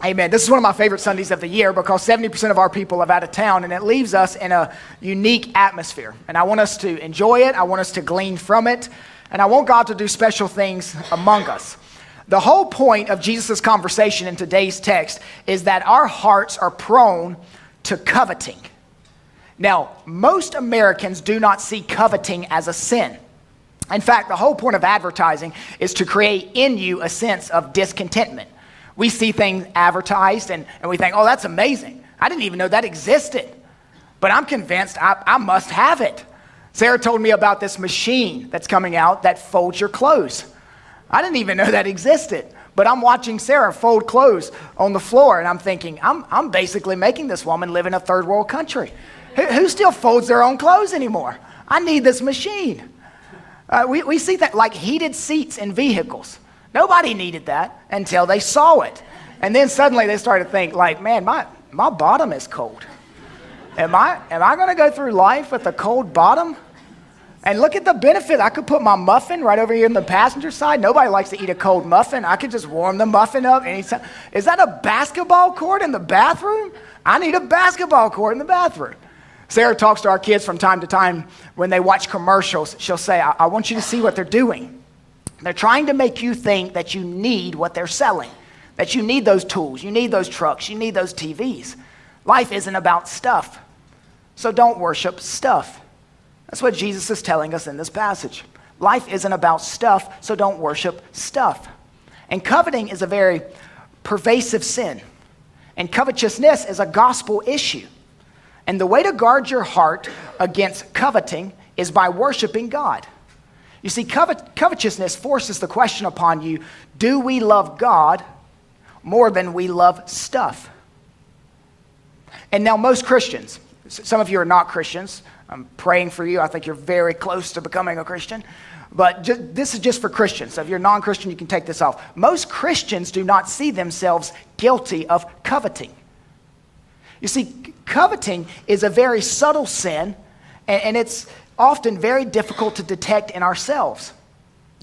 Amen. This is one of my favorite Sundays of the year because 70% of our people are out of town, and it leaves us in a unique atmosphere. And I want us to enjoy it. I want us to glean from it. And I want God to do special things among us. The whole point of Jesus' conversation in today's text is that our hearts are prone to coveting. Now, most Americans do not see coveting as a sin. In fact, the whole point of advertising is to create in you a sense of discontentment. We see things advertised and we think, oh, that's amazing. I didn't even know that existed. But I'm convinced I must have it. Sarah told me about this machine that's coming out that folds your clothes. I didn't even know that existed. But I'm watching Sarah fold clothes on the floor, and I'm thinking, I'm basically making this woman live in a third world country. Who still folds their own clothes anymore? I need this machine. We see that like heated seats in vehicles. Nobody needed that until they saw it. And then suddenly they started to think like, man, my bottom is cold. Am I going to go through life with a cold bottom? And look at the benefit. I could put my muffin right over here in the passenger side. Nobody likes to eat a cold muffin. I could just warm the muffin up anytime. Is that a basketball court in the bathroom? I need a basketball court in the bathroom. Sarah talks to our kids from time to time when they watch commercials. She'll say, I want you to see what they're doing. They're trying to make you think that you need what they're selling, that you need those tools, you need those trucks, you need those TVs. Life isn't about stuff, so don't worship stuff. That's what Jesus is telling us in this passage. Life isn't about stuff, so don't worship stuff. And coveting is a very pervasive sin. And covetousness is a gospel issue. And the way to guard your heart against coveting is by worshiping God. You see, covetousness forces the question upon you, do we love God more than we love stuff? And now most Christians, some of you are not Christians. I'm praying for you. I think you're very close to becoming a Christian. But this is just for Christians. So if you're non-Christian, you can take this off. Most Christians do not see themselves guilty of coveting. You see, coveting is a very subtle sin, and it's often very difficult to detect in ourselves.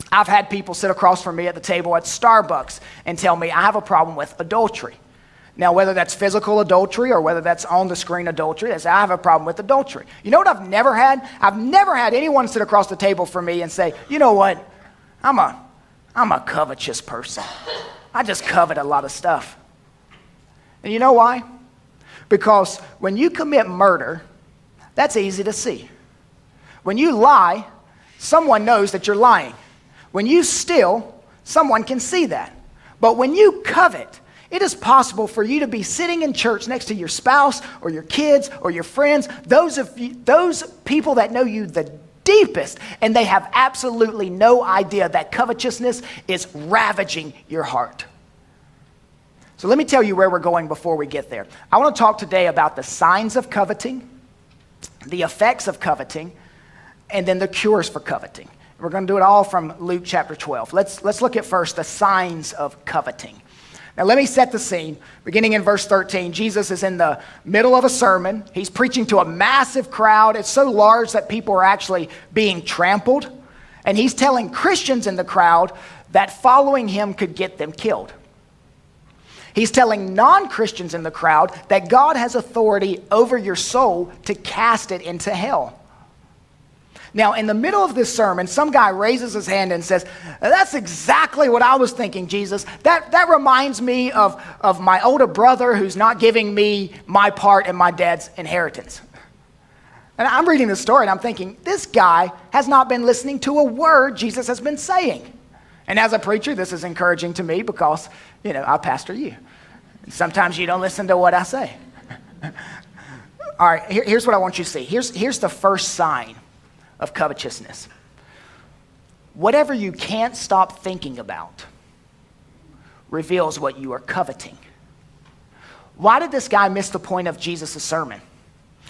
I've had people sit across from me at the table at Starbucks and tell me I have a problem with adultery. Now, whether that's physical adultery or whether that's on the screen adultery, they say, I have a problem with adultery. You know what I've never had? I've never had anyone sit across the table from me and say, you know what? I'm a covetous person. I just covet a lot of stuff. And you know why? Because when you commit murder, that's easy to see. When you lie, someone knows that you're lying. When you steal, someone can see that. But when you covet, it is possible for you to be sitting in church next to your spouse or your kids or your friends, those people that know you the deepest, and they have absolutely no idea that covetousness is ravaging your heart. So let me tell you where we're going before we get there. I want to talk today about the signs of coveting, the effects of coveting, and then the cures for coveting. We're going to do it all from Luke chapter 12. Let's look at first the signs of coveting. Now let me set the scene. Beginning in verse 13, Jesus is in the middle of a sermon. He's preaching to a massive crowd. It's so large that people are actually being trampled. And he's telling Christians in the crowd that following him could get them killed. He's telling non-Christians in the crowd that God has authority over your soul to cast it into hell. Now, in the middle of this sermon, some guy raises his hand and says, that's exactly what I was thinking, Jesus. That reminds me of my older brother who's not giving me my part in my dad's inheritance. And I'm reading the story and I'm thinking, this guy has not been listening to a word Jesus has been saying. And as a preacher, this is encouraging to me because, I pastor you. And sometimes you don't listen to what I say. All right, here's what I want you to see. Here's the first sign of covetousness. Whatever you can't stop thinking about reveals what you are coveting. Why did this guy miss the point of Jesus' sermon?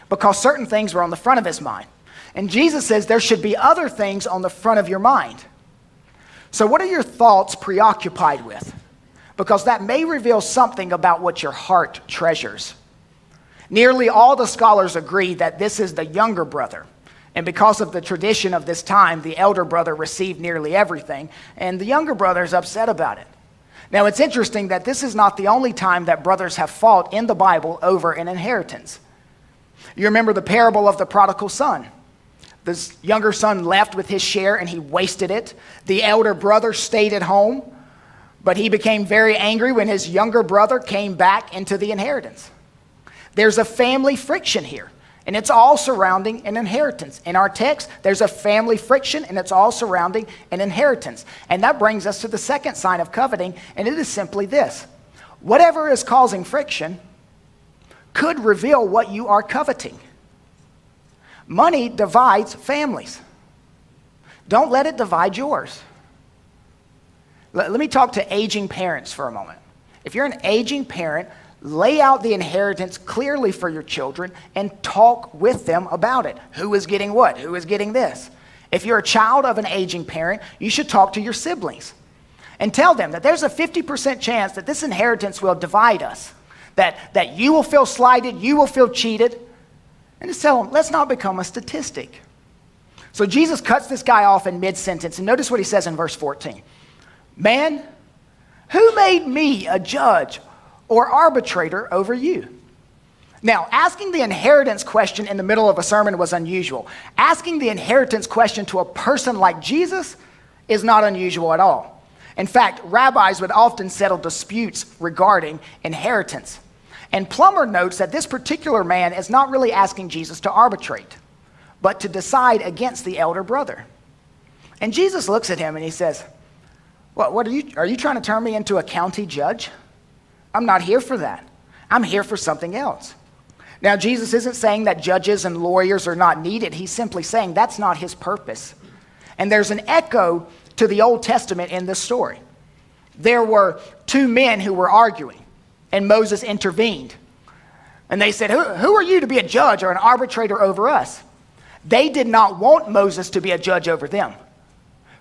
Because certain things were on the front of his mind. And Jesus says there should be other things on the front of your mind. So what are your thoughts preoccupied with? Because that may reveal something about what your heart treasures. Nearly all the scholars agree that this is the younger brother. And because of the tradition of this time, the elder brother received nearly everything, and the younger brother is upset about it. Now, it's interesting that this is not the only time that brothers have fought in the Bible over an inheritance. You remember the parable of the prodigal son. The younger son left with his share and he wasted it. The elder brother stayed at home, but he became very angry when his younger brother came back into the inheritance. There's a family friction here, and it's all surrounding an inheritance. In our text, there's a family friction, and it's all surrounding an inheritance. And that brings us to the second sign of coveting, and it is simply this. Whatever is causing friction could reveal what you are coveting. Money divides families. Don't let it divide yours. Let me talk to aging parents for a moment. If you're an aging parent, lay out the inheritance clearly for your children and talk with them about it. Who is getting what? Who is getting this? If you're a child of an aging parent, you should talk to your siblings and tell them that there's a 50% chance that this inheritance will divide us, that you will feel slighted, you will feel cheated, and just tell them, let's not become a statistic. So Jesus cuts this guy off in mid-sentence, and notice what he says in verse 14. Man, who made me a judge or arbitrator over you? Now, asking the inheritance question in the middle of a sermon was unusual. Asking the inheritance question to a person like Jesus is not unusual at all. In fact, rabbis would often settle disputes regarding inheritance. And Plummer notes that this particular man is not really asking Jesus to arbitrate, but to decide against the elder brother. And Jesus looks at him and he says, what are you trying to turn me into a county judge? I'm not here for that. I'm here for something else. Now, Jesus isn't saying that judges and lawyers are not needed. He's simply saying that's not his purpose. And there's an echo to the Old Testament in this story. There were two men who were arguing, and Moses intervened. And they said, who are you to be a judge or an arbitrator over us? They did not want Moses to be a judge over them.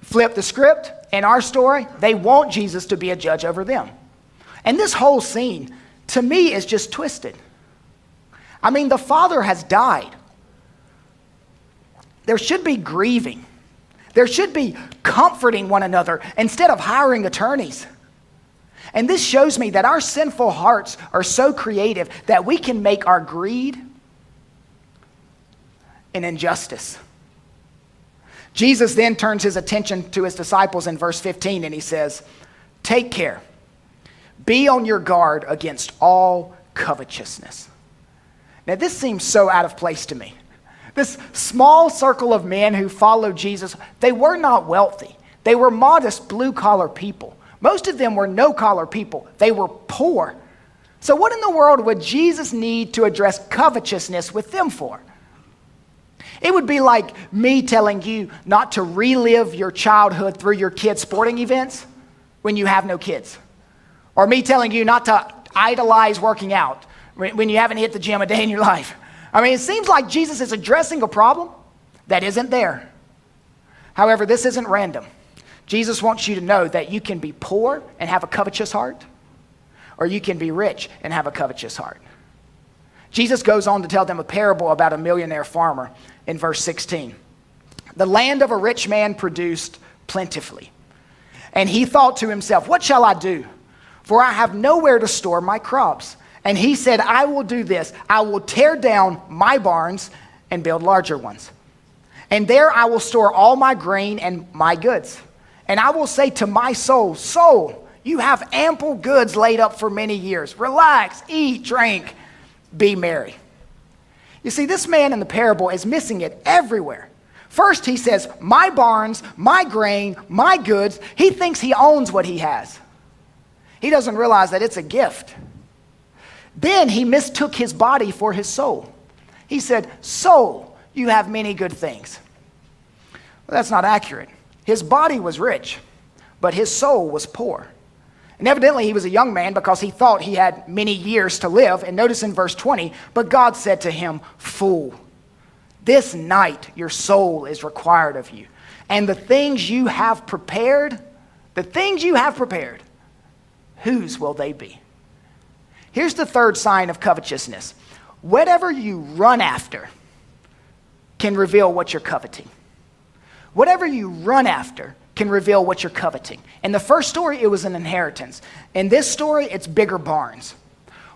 Flip the script. In our story, they want Jesus to be a judge over them. And this whole scene, to me, is just twisted. I mean, the father has died. There should be grieving. There should be comforting one another instead of hiring attorneys. And this shows me that our sinful hearts are so creative that we can make our greed an injustice. Jesus then turns his attention to his disciples in verse 15 and he says, take care. Be on your guard against all covetousness. Now this seems so out of place to me. This small circle of men who followed Jesus, they were not wealthy. They were modest blue-collar people. Most of them were no-collar people. They were poor. So what in the world would Jesus need to address covetousness with them for? It would be like me telling you not to relive your childhood through your kids' sporting events when you have no kids. Or me telling you not to idolize working out when you haven't hit the gym a day in your life. I mean, it seems like Jesus is addressing a problem that isn't there. However, this isn't random. Jesus wants you to know that you can be poor and have a covetous heart, or you can be rich and have a covetous heart. Jesus goes on to tell them a parable about a millionaire farmer in verse 16. The land of a rich man produced plentifully. And he thought to himself, what shall I do? For I have nowhere to store my crops. And he said, I will do this. I will tear down my barns and build larger ones. And there I will store all my grain and my goods. And I will say to my soul, soul, you have ample goods laid up for many years. Relax, eat, drink, be merry. You see, this man in the parable is missing it everywhere. First, he says, my barns, my grain, my goods. He thinks he owns what he has. He doesn't realize that it's a gift. Then he mistook his body for his soul. He said, soul, you have many good things. Well, that's not accurate. His body was rich, but his soul was poor. And evidently he was a young man because he thought he had many years to live. And notice in verse 20, but God said to him, fool, this night your soul is required of you. And the things you have prepared, whose will they be? Here's the third sign of covetousness. Whatever you run after can reveal what you're coveting. Whatever you run after can reveal what you're coveting. In the first story, it was an inheritance. In this story, it's bigger barns.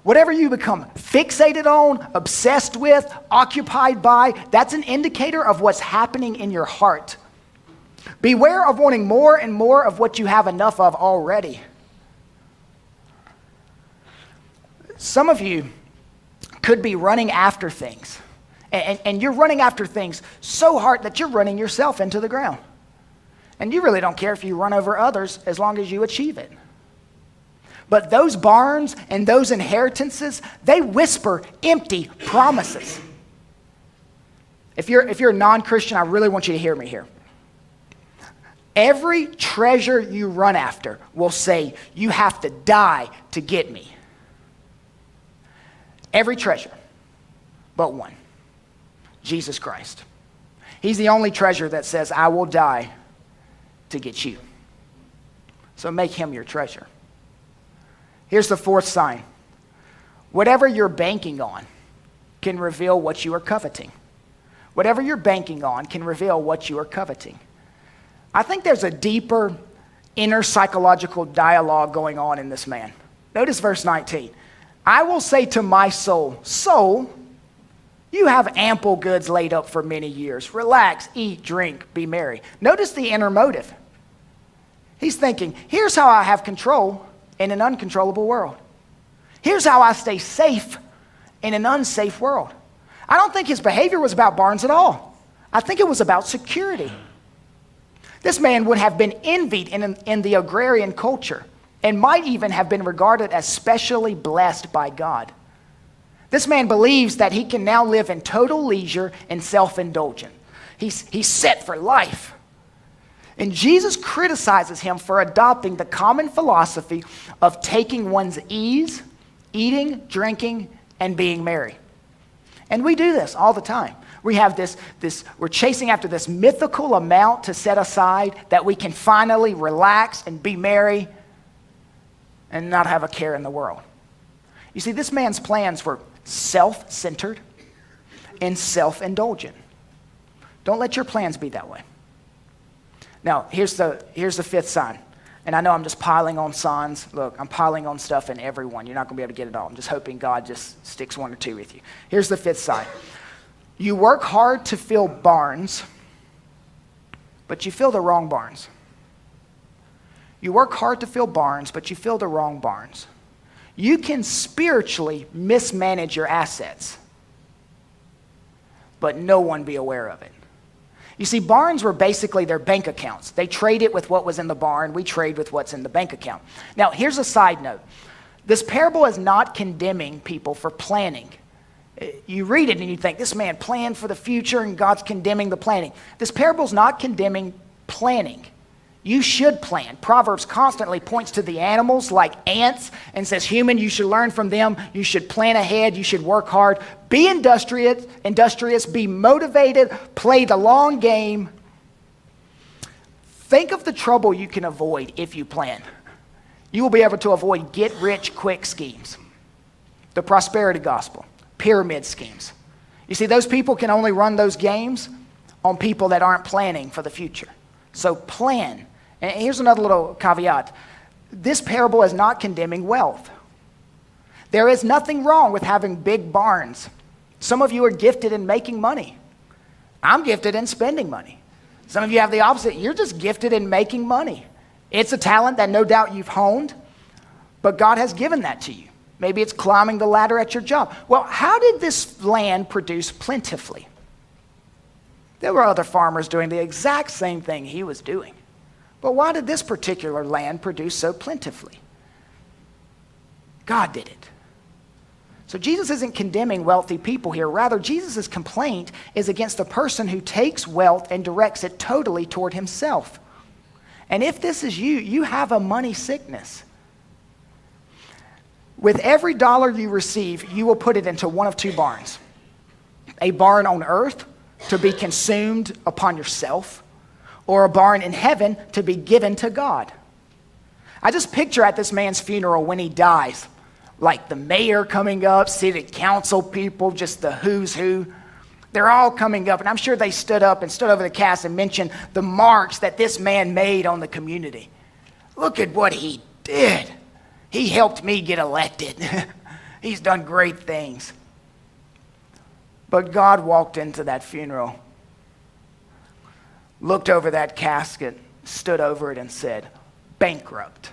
Whatever you become fixated on, obsessed with, occupied by, that's an indicator of what's happening in your heart. Beware of wanting more and more of what you have enough of already. Some of you could be running after things. And you're running after things so hard that you're running yourself into the ground. And you really don't care if you run over others as long as you achieve it. But those barns and those inheritances, they whisper empty promises. If you're a non-Christian, I really want you to hear me here. Every treasure you run after will say, you have to die to get me. Every treasure, but one. Jesus Christ. He's the only treasure that says, I will die to get you. So make him your treasure. Here's the fourth sign. Whatever you're banking on can reveal what you are coveting. Whatever you're banking on can reveal what you are coveting. I think there's a deeper inner psychological dialogue going on in this man. Notice verse 19. I will say to my soul, soul, you have ample goods laid up for many years. Relax, eat, drink, be merry. Notice the inner motive. He's thinking, here's how I have control in an uncontrollable world. Here's how I stay safe in an unsafe world. I don't think his behavior was about barns at all. I think it was about security. This man would have been envied in the agrarian culture and might even have been regarded as specially blessed by God. This man believes that he can now live in total leisure and self-indulgence. He's set for life. And Jesus criticizes him for adopting the common philosophy of taking one's ease, eating, drinking, and being merry. And we do this all the time. We have we're chasing after this mythical amount to set aside that we can finally relax and be merry and not have a care in the world. You see, this man's plans were self-centered and self-indulgent. Don't let your plans be that way. Now, here's the fifth sign. And I know I'm just piling on signs. Look, I'm piling on stuff in every one. You're not going to be able to get it all. I'm just hoping God just sticks one or two with you. Here's the fifth sign. You work hard to fill barns, but you fill the wrong barns. You work hard to fill barns, but you fill the wrong barns. You can spiritually mismanage your assets, but no one be aware of it. You see, barns were basically their bank accounts. They traded with what was in the barn. We trade with what's in the bank account. Now, here's a side note. This parable is not condemning people for planning. You read it and you think, this man planned for the future and God's condemning the planning. This parable is not condemning planning. You should plan. Proverbs constantly points to the animals like ants and says, human, you should learn from them. You should plan ahead. You should work hard. Be industrious, be motivated, play the long game. Think of the trouble you can avoid if you plan. You will be able to avoid get-rich-quick schemes, the prosperity gospel, pyramid schemes. You see, those people can only run those games on people that aren't planning for the future. So plan. And here's another little caveat. This parable is not condemning wealth. There is nothing wrong with having big barns. Some of you are gifted in making money. I'm gifted in spending money. Some of you have the opposite. You're just gifted in making money. It's a talent that no doubt you've honed, but God has given that to you. Maybe it's climbing the ladder at your job. Well, how did this land produce plentifully? There were other farmers doing the exact same thing he was doing. But why did this particular land produce so plentifully? God did it. So Jesus isn't condemning wealthy people here. Rather, Jesus' complaint is against the person who takes wealth and directs it totally toward himself. And if this is you, you have a money sickness. With every dollar you receive, you will put it into one of two barns. A barn on earth to be consumed upon yourself, or a barn in heaven to be given to God. I just picture at this man's funeral when he dies, like the mayor coming up, city council people, just the who's who. They're all coming up, and I'm sure they stood up and stood over the cast and mentioned the marks that this man made on the community. Look at what he did. He helped me get elected. He's done great things. But God walked into that funeral, looked over that casket, stood over it and said, bankrupt.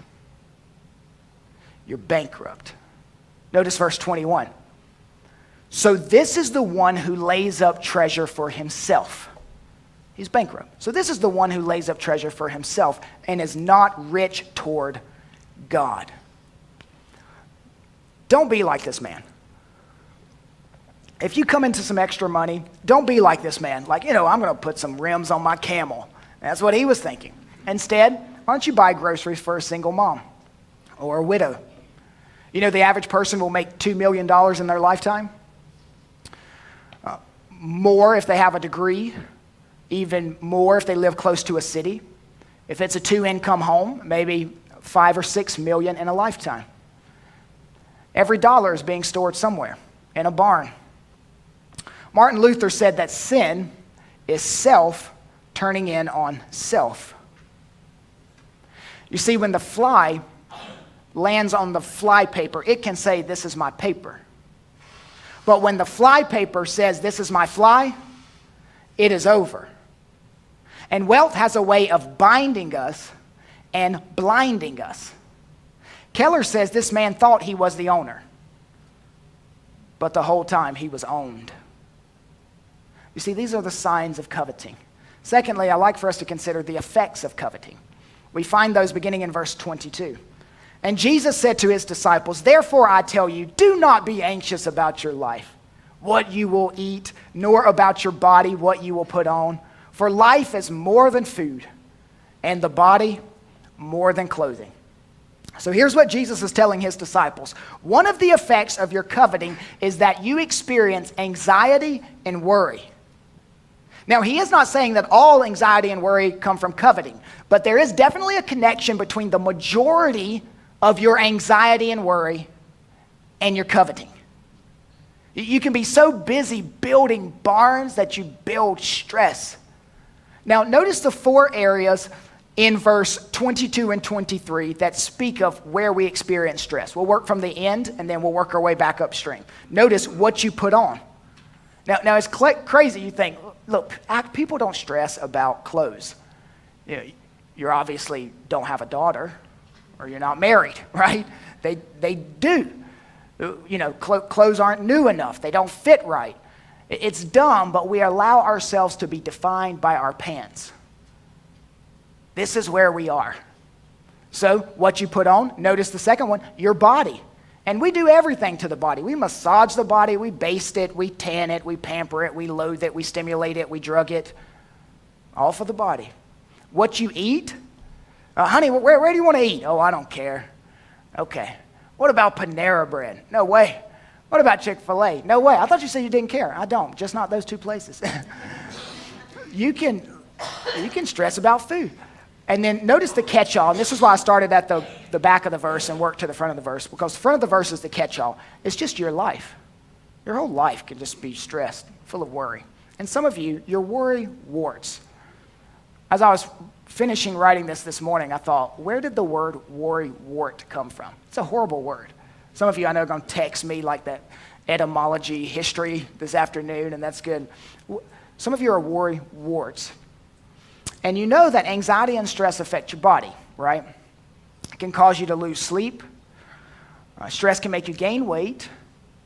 You're bankrupt. Notice verse 21. So this is the one who lays up treasure for himself. He's bankrupt. So this is the one who lays up treasure for himself and is not rich toward God. Don't be like this man. If you come into some extra money, don't be like this man. Like, I'm going to put some rims on my Camel. That's what he was thinking. Instead, why don't you buy groceries for a single mom or a widow? The average person will make $2 million in their lifetime. More if they have a degree, even more if they live close to a city. If it's a 2-income home, maybe 5 or 6 million in a lifetime. Every dollar is being stored somewhere in a barn. Martin Luther said that sin is self turning in on self. You see, when the fly lands on the fly paper, it can say, this is my paper. But when the fly paper says, this is my fly, it is over. And wealth has a way of binding us and blinding us. Keller says this man thought he was the owner, but the whole time he was owned. You see, these are the signs of coveting. Secondly, I like for us to consider the effects of coveting. We find those beginning in verse 22. And Jesus said to his disciples, therefore I tell you, do not be anxious about your life, what you will eat, nor about your body, what you will put on. For life is more than food, and the body more than clothing. So here's what Jesus is telling his disciples. One of the effects of your coveting is that you experience anxiety and worry. Now, he is not saying that all anxiety and worry come from coveting, but there is definitely a connection between the majority of your anxiety and worry and your coveting. You can be so busy building barns that you build stress. Now, notice the 4 areas in verse 22 and 23 that speak of where we experience stress. We'll work from the end, and then we'll work our way back upstream. Notice what you put on. Now it's crazy. You think, look, people don't stress about clothes. You obviously don't have a daughter, or you're not married, right? They do. Clothes aren't new enough. They don't fit right. It's dumb, but we allow ourselves to be defined by our pants. This is where we are. So what you put on, notice the second one, your body. And we do everything to the body. We massage the body, we baste it, we tan it, we pamper it, we loathe it, we stimulate it, we drug it. All for the body. What you eat, honey, where do you want to eat? Oh, I don't care. Okay. What about Panera Bread? No way. What about Chick-fil-A? No way. I thought you said you didn't care. I don't, just not those 2 places. You can stress about food. And then notice the catch-all. And this is why I started at the back of the verse and worked to the front of the verse, because the front of the verse is the catch-all. It's just your life. Your whole life can just be stressed, full of worry. And some of you, your worry warts. As I was finishing writing this morning, I thought, where did the word worry wart come from? It's a horrible word. Some of you I know are going to text me like that etymology history this afternoon, and that's good. Some of you are worry warts. And you know that anxiety and stress affect your body, right? It can cause you to lose sleep. Stress can make you gain weight.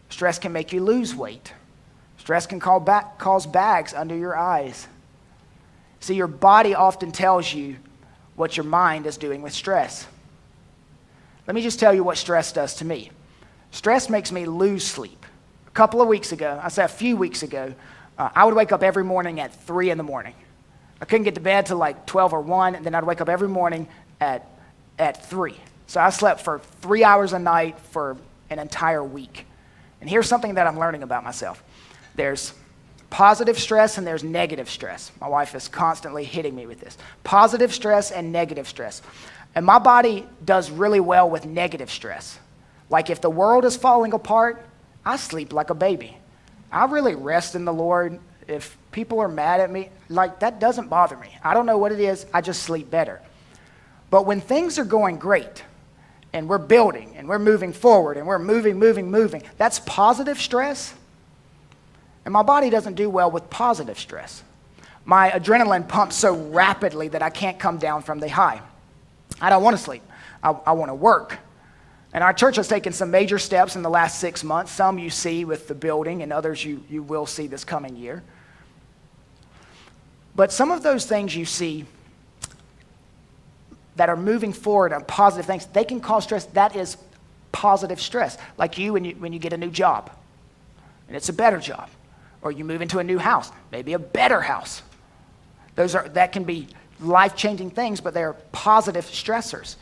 Stress can make you lose weight. Stress can cause bags under your eyes. See, your body often tells you what your mind is doing with stress. Let me just tell you what stress does to me. Stress makes me lose sleep. A few weeks ago, I would wake up every morning at 3 in the morning. I couldn't get to bed till like 12 or 1, and then I'd wake up every morning at 3. So I slept for 3 hours a night for an entire week. And here's something that I'm learning about myself. There's positive stress and there's negative stress. My wife is constantly hitting me with this. Positive stress and negative stress. And my body does really well with negative stress. Like if the world is falling apart, I sleep like a baby. I really rest in the Lord. if people are mad at me, like that doesn't bother me. I don't know what it is, I just sleep better. But when things are going great, and we're building, and we're moving forward, and we're moving, that's positive stress. And my body doesn't do well with positive stress. My adrenaline pumps so rapidly that I can't come down from the high. I don't want to sleep. I want to work. And our church has taken some major steps in the last 6 months. Some you see with the building, and others you will see this coming year. But some of those things you see that are moving forward on positive things, they can cause stress. That is positive stress. Like when you get a new job, and it's a better job. Or you move into a new house, maybe a better house. That can be life-changing things, but they're positive stressors.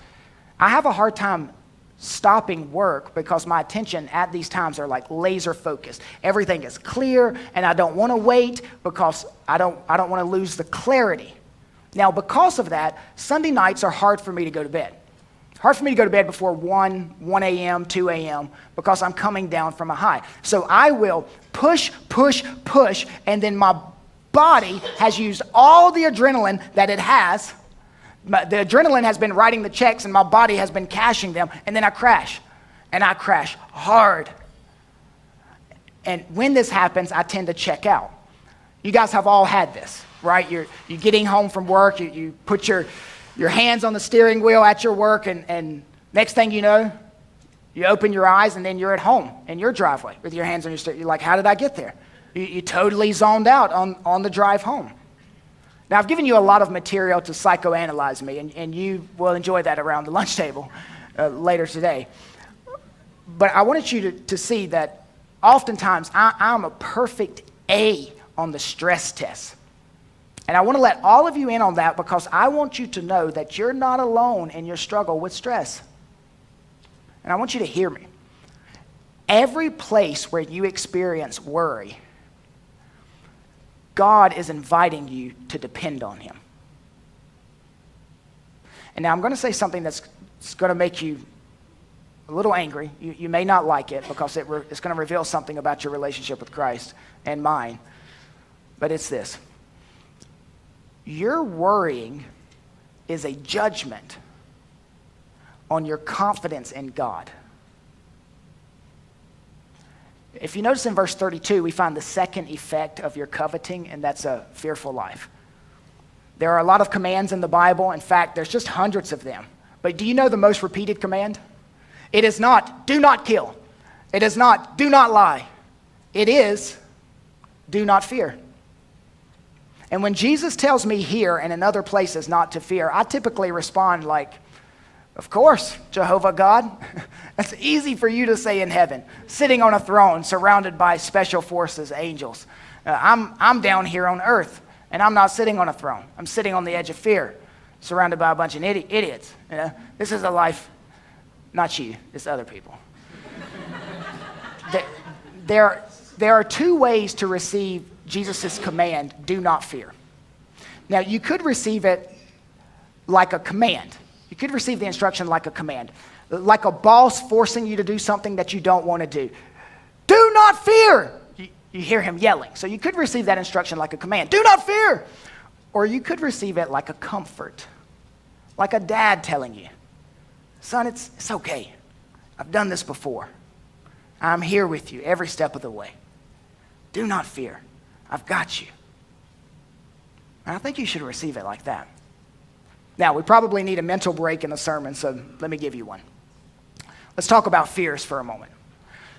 I have a hard time stopping work because my attention at these times are like laser focused. Everything is clear, and I don't want to wait because I don't want to lose the clarity. Now, because of that, Sunday nights are hard for me to go to bed. Hard for me to go to bed before 1 a.m., 2 a.m., because I'm coming down from a high. So I will push, and then my body has used all the adrenaline that it has. The adrenaline has been writing the checks, and my body has been cashing them, and then I crash. And I crash hard. And when this happens, I tend to check out. You guys have all had this, right? You're getting home from work, you put your hands on the steering wheel at your work, and next thing you know, you open your eyes, and then you're at home in your driveway with your hands on your steering. You're like, how did I get there? You totally zoned out on the drive home. Now, I've given you a lot of material to psychoanalyze me, and you will enjoy that around the lunch table later today. But I wanted you to see that oftentimes I'm a perfect A on the stress test. And I want to let all of you in on that because I want you to know that you're not alone in your struggle with stress. And I want you to hear me. Every place where you experience worry, God is inviting you to depend on Him. And now I'm going to say something that's going to make you a little angry. You may not like it because it's going to reveal something about your relationship with Christ and mine. But it's this. Your worrying is a judgment on your confidence in God. If you notice in verse 32, we find the second effect of your coveting, and that's a fearful life. There are a lot of commands in the Bible. In fact, there's just hundreds of them. But do you know the most repeated command? It is not, do not kill. It is not, do not lie. It is, do not fear. And when Jesus tells me here and in other places not to fear, I typically respond like, of course, Jehovah God. That's easy for you to say in heaven, sitting on a throne surrounded by special forces, angels. I'm down here on earth, and I'm not sitting on a throne. I'm sitting on the edge of fear, surrounded by a bunch of idiots. You know? This is a life, not you, it's other people. There are two ways to receive Jesus' command, do not fear. Now, you could receive it like a command. You could receive the instruction like a command. Like a boss forcing you to do something that you don't want to do. Do not fear! You hear him yelling. So you could receive that instruction like a command. Do not fear! Or you could receive it like a comfort. Like a dad telling you, son, it's okay. I've done this before. I'm here with you every step of the way. Do not fear. I've got you. And I think you should receive it like that. Now, we probably need a mental break in the sermon, so let me give you one. Let's talk about fears for a moment.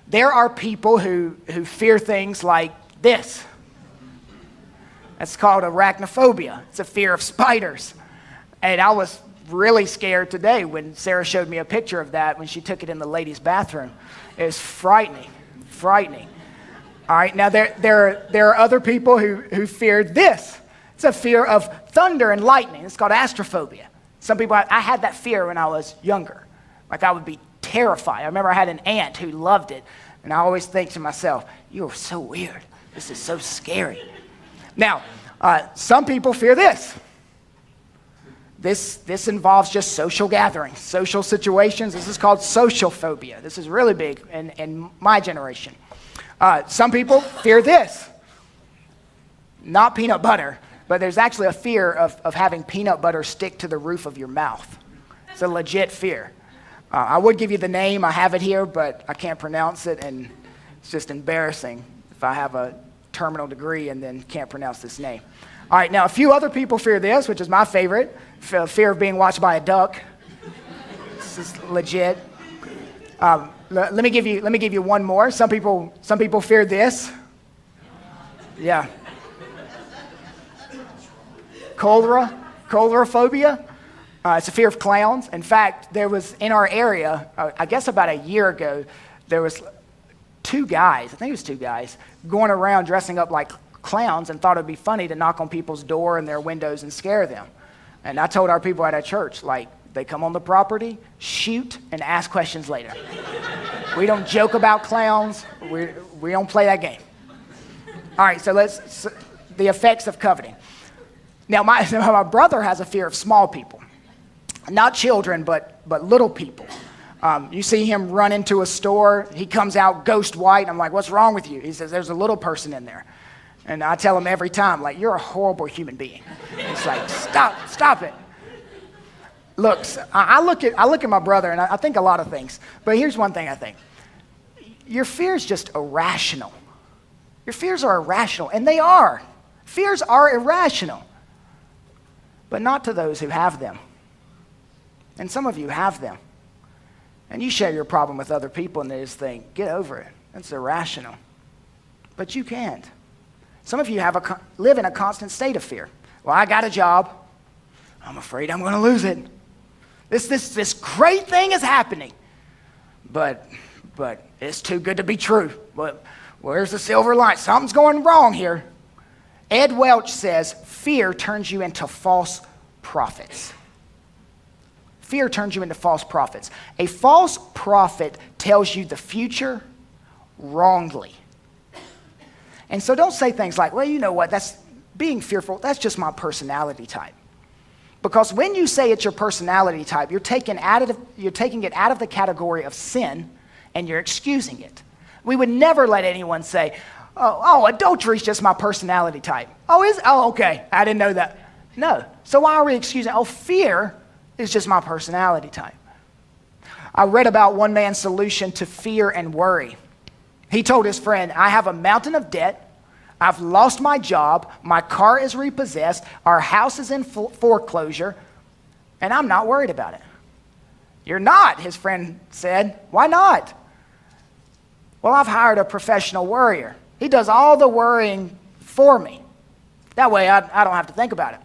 There are people who fear things like this. That's called arachnophobia. It's a fear of spiders. And I was really scared today when Sarah showed me a picture of that when she took it in the ladies' bathroom. It was frightening. All right, now there are other people who fear this. It's a fear of thunder and lightning. It's called astrophobia. Some people, I had that fear when I was younger. Like I would be terrified. I remember I had an aunt who loved it, and I always think to myself, you are so weird. This is so scary. Now, some people fear this. This involves just social gatherings, social situations. This is called social phobia. This is really big in my generation. Some people fear this. Not peanut butter, but there's actually a fear of having peanut butter stick to the roof of your mouth. It's a legit fear. I would give you the name. I have it here, but I can't pronounce it, and it's just embarrassing if I have a terminal degree and then can't pronounce this name. All right, now a few other people fear this, which is my favorite, fear of being watched by a duck. This is legit. Let me give you one more. Some people fear this. Yeah. Choleraphobia. It's a fear of clowns. In fact, there was in our area, I guess about a year ago, there was two guys, going around dressing up like clowns and thought it'd be funny to knock on people's door and their windows and scare them. And I told our people at our church, like, they come on the property, shoot, and ask questions later. We don't joke about clowns. We don't play that game. All right, so the effects of coveting. Now, my brother has a fear of small people. Not children, but little people. You see him run into a store. He comes out ghost white. And I'm like, what's wrong with you? He says, there's a little person in there. And I tell him every time, like, you're a horrible human being. It's like, stop it. Look, I look at my brother, and I think a lot of things. But here's one thing I think. Your fear's just irrational. Your fears are irrational, and they are. Fears are irrational. But not to those who have them. And some of you have them. And you share your problem with other people and they just think, get over it. That's irrational. But you can't. Some of you live in a constant state of fear. Well, I got a job. I'm afraid I'm going to lose it. This great thing is happening. But it's too good to be true. But where's the silver line? Something's going wrong here. Ed Welch says, fear turns you into false prophets. Fear turns you into false prophets. A false prophet tells you the future wrongly. And so don't say things like, well, you know what, that's being fearful, that's just my personality type. Because when you say it's your personality type, you're taking it out of the category of sin and you're excusing it. We would never let anyone say, oh, adultery is just my personality type. Oh, okay, I didn't know that. No. So why are we excusing? Oh, fear is just my personality type. I read about one man's solution to fear and worry. He told his friend, I have a mountain of debt. I've lost my job. My car is repossessed. Our house is in foreclosure. And I'm not worried about it. You're not, his friend said. Why not? Well, I've hired a professional worrier. He does all the worrying for me. That way I don't have to think about it.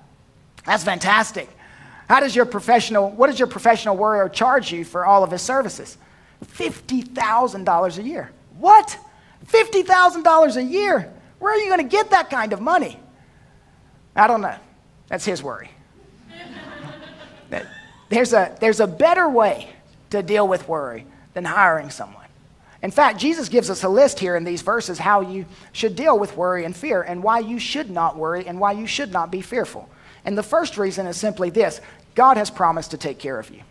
That's fantastic. What does your professional worrier charge you for all of his services? $50,000 a year. What? $50,000 a year? Where are you going to get that kind of money? I don't know. That's his worry. There's a better way to deal with worry than hiring someone. In fact, Jesus gives us a list here in these verses how you should deal with worry and fear and why you should not worry and why you should not be fearful. And the first reason is simply this: God has promised to take care of you.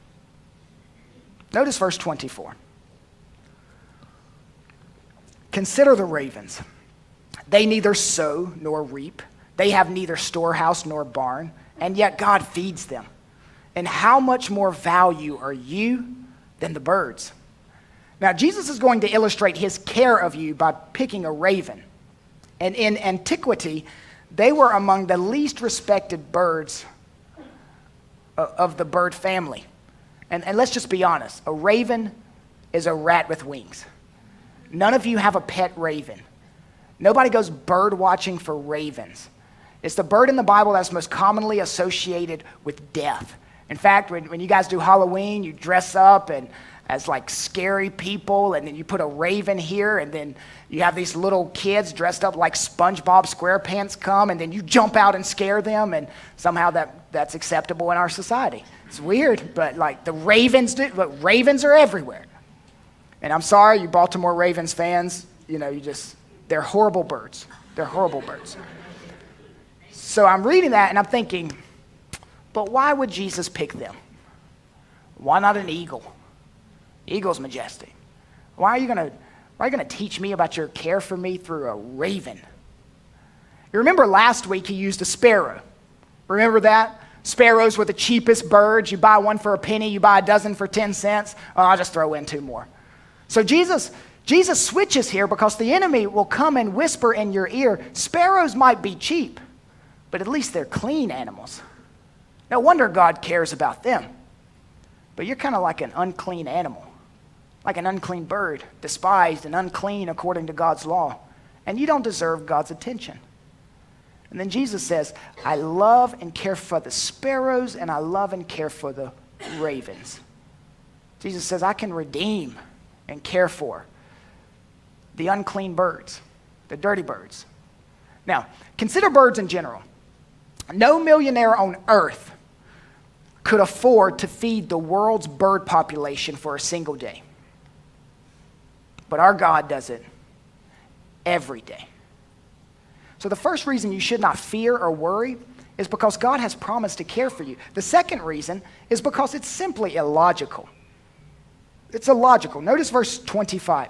Notice verse 24. Consider the ravens. They neither sow nor reap. They have neither storehouse nor barn, and yet God feeds them. And how much more value are you than the birds? Now, Jesus is going to illustrate his care of you by picking a raven. And in antiquity, they were among the least respected birds of the bird family. And let's just be honest. A raven is a rat with wings. None of you have a pet raven. Nobody goes bird watching for ravens. It's the bird in the Bible that's most commonly associated with death. In fact, when you guys do Halloween, you dress up and as like scary people, and then you put a raven here, and then you have these little kids dressed up like SpongeBob SquarePants come, and then you jump out and scare them, and somehow that's acceptable in our society. It's weird, but like the ravens do, but ravens are everywhere. And I'm sorry, you Baltimore Ravens fans, they're horrible birds. They're horrible birds. So I'm reading that and I'm thinking, but why would Jesus pick them? Why not an eagle? Eagle's majestic. Why are you gonna teach me about your care for me through a raven? You remember last week he used a sparrow. Remember that? Sparrows were the cheapest birds. You buy one for a penny, you buy a dozen for 10 cents. Oh, I'll just throw in 2 more. So Jesus switches here because the enemy will come and whisper in your ear, sparrows might be cheap, but at least they're clean animals. No wonder God cares about them. But you're kind of like an unclean animal, like an unclean bird, despised and unclean according to God's law. And you don't deserve God's attention. And then Jesus says, I love and care for the sparrows, and I love and care for the ravens. Jesus says, I can redeem and care for the unclean birds, the dirty birds. Now, consider birds in general. No millionaire on earth could afford to feed the world's bird population for a single day. But our God does it every day. So the first reason you should not fear or worry is because God has promised to care for you. The second reason is because it's simply illogical. It's illogical. Notice verse 25.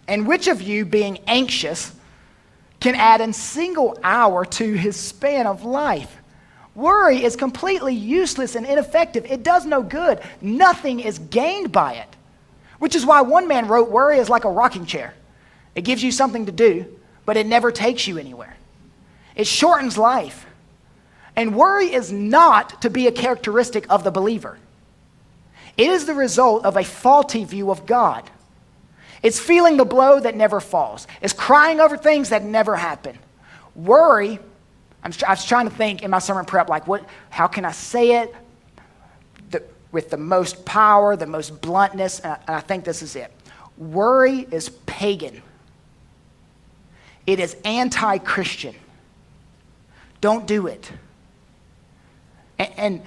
And which of you, being anxious, can add a single hour to his span of life? Worry is completely useless and ineffective. It does no good. Nothing is gained by it. Which is why one man wrote, worry is like a rocking chair. It gives you something to do, but it never takes you anywhere. It shortens life. And worry is not to be a characteristic of the believer. It is the result of a faulty view of God. It's feeling the blow that never falls. It's crying over things that never happen. Worry, I was trying to think in my sermon prep, like how can I say it with the most power, the most bluntness, and I think this is it. Worry is pagan. It is anti-Christian. Don't do it. And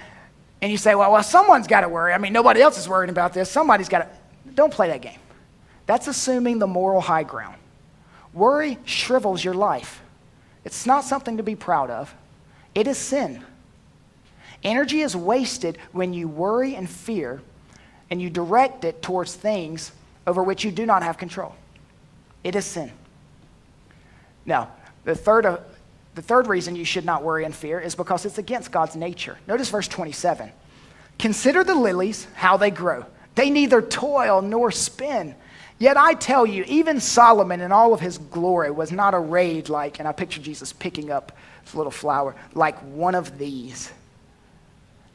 you say, well, someone's got to worry. I mean, nobody else is worrying about this. Somebody's got to. Don't play that game. That's assuming the moral high ground. Worry shrivels your life. It's not something to be proud of. It is sin. Energy is wasted when you worry and fear, and you direct it towards things over which you do not have control. It is sin. Now, the third reason you should not worry and fear is because it's against God's nature. Notice verse 27. Consider the lilies, how they grow. They neither toil nor spin. Yet I tell you, even Solomon in all of his glory was not arrayed like, and I picture Jesus picking up this little flower, like one of these.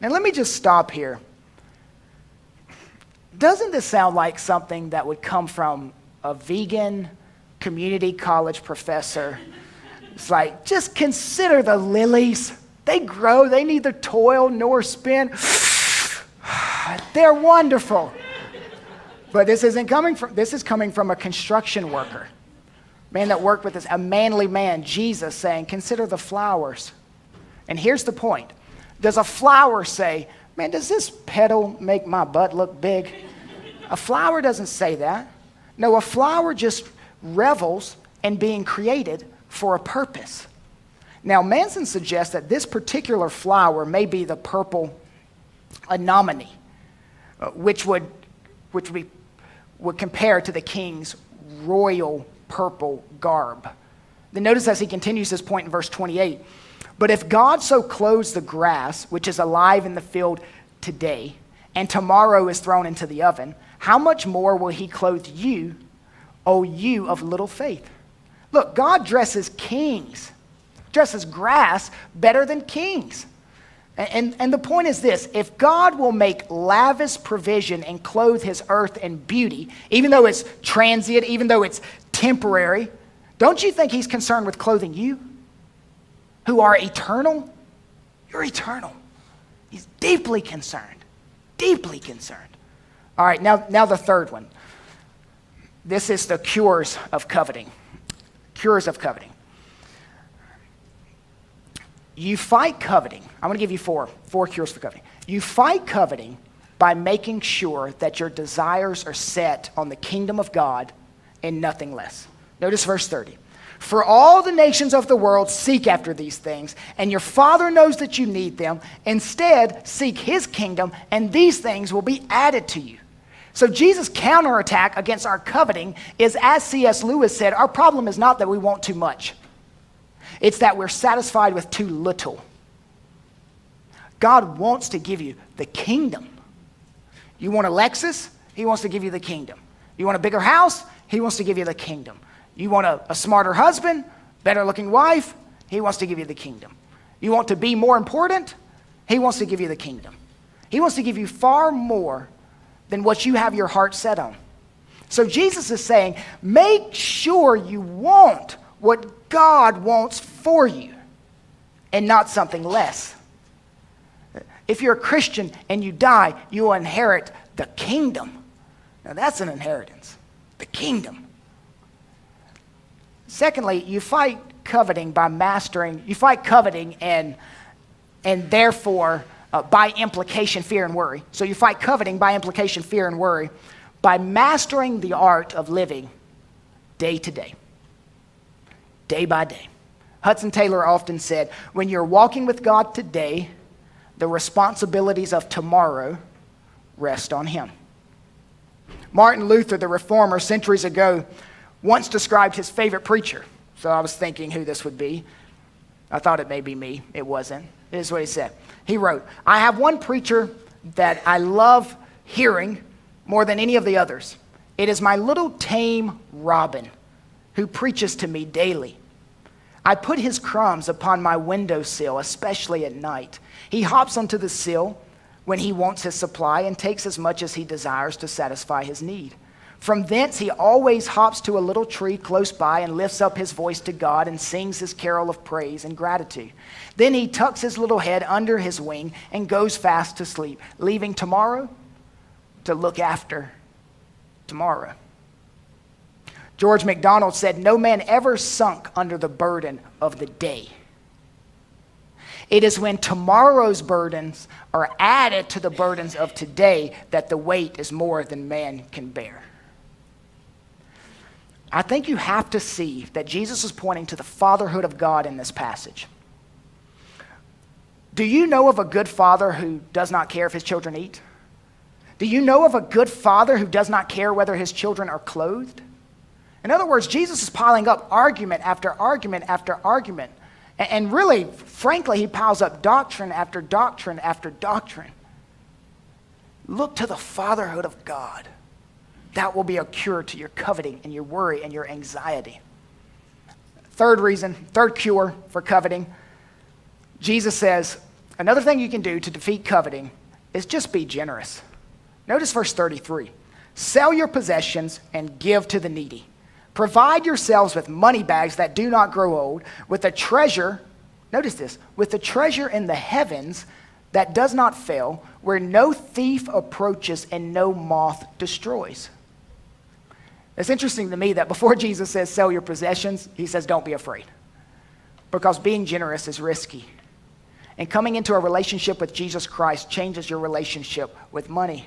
Now let me just stop here. Doesn't this sound like something that would come from a vegan community college professor? It's like, just consider the lilies. They grow, they neither toil nor spin. They're wonderful. But this is coming from a construction worker. Man that worked with a manly man, Jesus, saying, consider the flowers. And here's the point. Does a flower say, man, does this petal make my butt look big? A flower doesn't say that. No, a flower just revels in being created for a purpose. Now, Manson suggests that this particular flower may be the purple anemone, which would compare to the king's royal purple garb. Then notice as he continues this point in verse 28, but if God so clothes the grass, which is alive in the field today, and tomorrow is thrown into the oven, how much more will he clothe you, O you of little faith? Look, God dresses grass better than kings. And the point is this, if God will make lavish provision and clothe his earth in beauty, even though it's transient, even though it's temporary, don't you think he's concerned with clothing you, who are eternal? You're eternal. He's deeply concerned, deeply concerned. All right, now the third one. This is the cures of coveting. Cures of coveting. You fight coveting. I'm going to give you four cures for coveting. You fight coveting by making sure that your desires are set on the kingdom of God and nothing less. Notice verse 30. For all the nations of the world seek after these things, and your Father knows that you need them. Instead, seek his kingdom, and these things will be added to you. So Jesus' counterattack against our coveting is, as C.S. Lewis said, our problem is not that we want too much. It's that we're satisfied with too little. God wants to give you the kingdom. You want a Lexus? He wants to give you the kingdom. You want a bigger house? He wants to give you the kingdom. You want a smarter husband, better looking wife? He wants to give you the kingdom. You want to be more important? He wants to give you the kingdom. He wants to give you far more than what you have your heart set on. So Jesus is saying, make sure you want what God wants for you and not something less. If you're a Christian and you die, you will inherit the kingdom. Now that's an inheritance, the kingdom. Secondly, you fight coveting by mastering, you fight coveting and therefore, by implication, fear and worry. So you fight coveting by implication, fear and worry, by mastering the art of living day to day, day by day. Hudson Taylor often said, when you're walking with God today, the responsibilities of tomorrow rest on him. Martin Luther, the reformer, centuries ago, once described his favorite preacher. So I was thinking who this would be. I thought it may be me. It wasn't. This is what he said. He wrote, I have one preacher that I love hearing more than any of the others. It is my little tame robin who preaches to me daily. I put his crumbs upon my windowsill, especially at night. He hops onto the sill when he wants his supply and takes as much as he desires to satisfy his need. From thence he always hops to a little tree close by and lifts up his voice to God and sings his carol of praise and gratitude. Then he tucks his little head under his wing and goes fast to sleep, leaving tomorrow to look after tomorrow. George MacDonald said, no man ever sunk under the burden of the day. It is when tomorrow's burdens are added to the burdens of today that the weight is more than man can bear. I think you have to see that Jesus is pointing to the fatherhood of God in this passage. Do you know of a good father who does not care if his children eat? Do you know of a good father who does not care whether his children are clothed? In other words, Jesus is piling up argument after argument after argument. And really, frankly, he piles up doctrine after doctrine after doctrine. Look to the fatherhood of God. That will be a cure to your coveting and your worry and your anxiety. Third cure for coveting. Jesus says, another thing you can do to defeat coveting is just be generous. Notice verse 33. Sell your possessions and give to the needy. Provide yourselves with money bags that do not grow old, with a treasure, notice this, with a treasure in the heavens that does not fail, where no thief approaches and no moth destroys. It's interesting to me that before Jesus says sell your possessions, he says don't be afraid. Because being generous is risky. And coming into a relationship with Jesus Christ changes your relationship with money.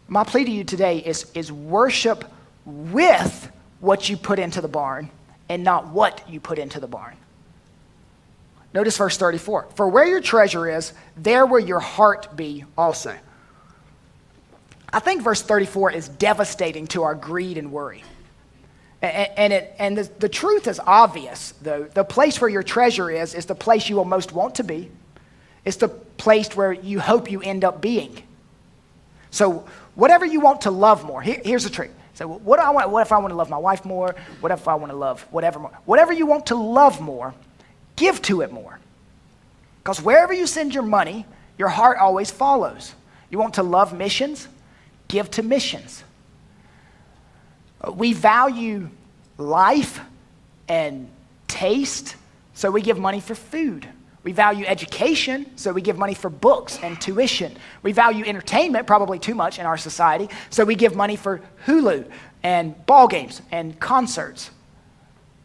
My plea to you today is worship with what you put into the barn and not what you put into the barn. Notice verse 34. For where your treasure is, there will your heart be also. I think verse 34 is devastating to our greed and worry. And the truth is obvious, though. The place where your treasure is the place you will most want to be. It's the place where you hope you end up being. So whatever you want to love more, here's the trick. So what if I want to love my wife more? What if I want to love whatever more? Whatever you want to love more, give to it more. Because wherever you send your money, your heart always follows. You want to love missions? Give to missions. We value life and taste, so we give money for food. We value education, so we give money for books and tuition. We value entertainment, probably too much in our society, so we give money for Hulu and ball games and concerts.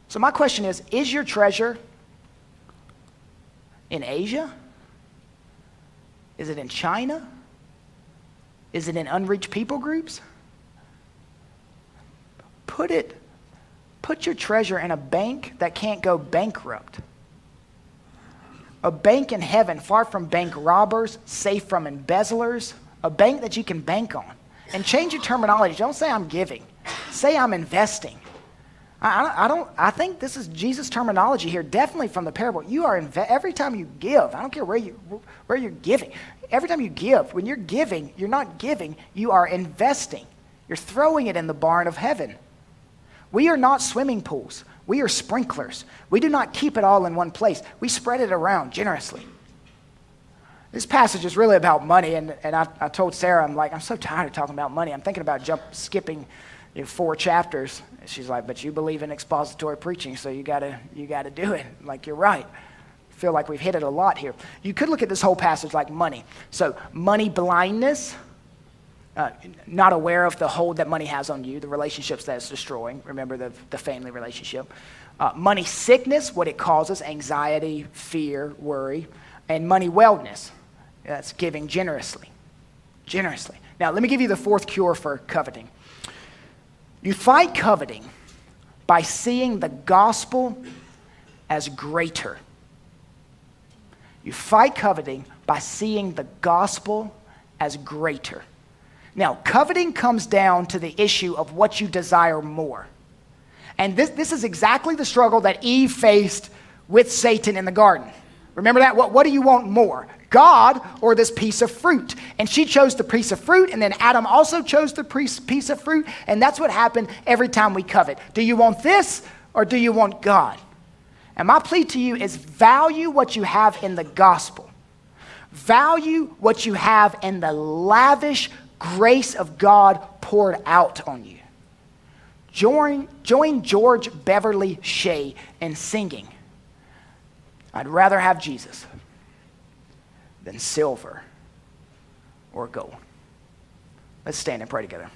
So my question is your treasure in Asia? Is it in China? Is it in unreached people groups? Put your treasure in a bank that can't go bankrupt. A bank in heaven, far from bank robbers, safe from embezzlers, a bank that you can bank on. And change your terminology. Don't say I'm giving. Say I'm investing. I think this is Jesus' terminology here, definitely from the parable. You are, every time you give, I don't care where you're giving. Every time you give, when you're giving, you're not giving, you are investing. You're throwing it in the barn of heaven. We are not swimming pools. We are sprinklers. We do not keep it all in one place. We spread it around generously. This passage is really about money, and I told Sarah, I'm so tired of talking about money. I'm thinking about skipping 4 chapters. She's like, but you believe in expository preaching, so you gotta do it. I'm like, you're right. I feel like we've hit it a lot here. You could look at this whole passage like money. So money blindness, not aware of the hold that money has on you, the relationships that it's destroying. Remember the family relationship. Money sickness, what it causes, anxiety, fear, worry. And money wellness, that's giving generously. Generously. Now, let me give you the 4th cure for coveting. You fight coveting by seeing the gospel as greater. You fight coveting by seeing the gospel as greater. Now, coveting comes down to the issue of what you desire more. And this is exactly the struggle that Eve faced with Satan in the garden. Remember that? What do you want more? God or this piece of fruit? And she chose the piece of fruit, and then Adam also chose the piece of fruit, and that's what happened every time we covet. Do you want this or do you want God? And my plea to you is value what you have in the gospel. Value what you have in the lavish grace of God poured out on you. Join George Beverly Shea in singing, I'd rather have Jesus than silver or gold. Let's stand and pray together.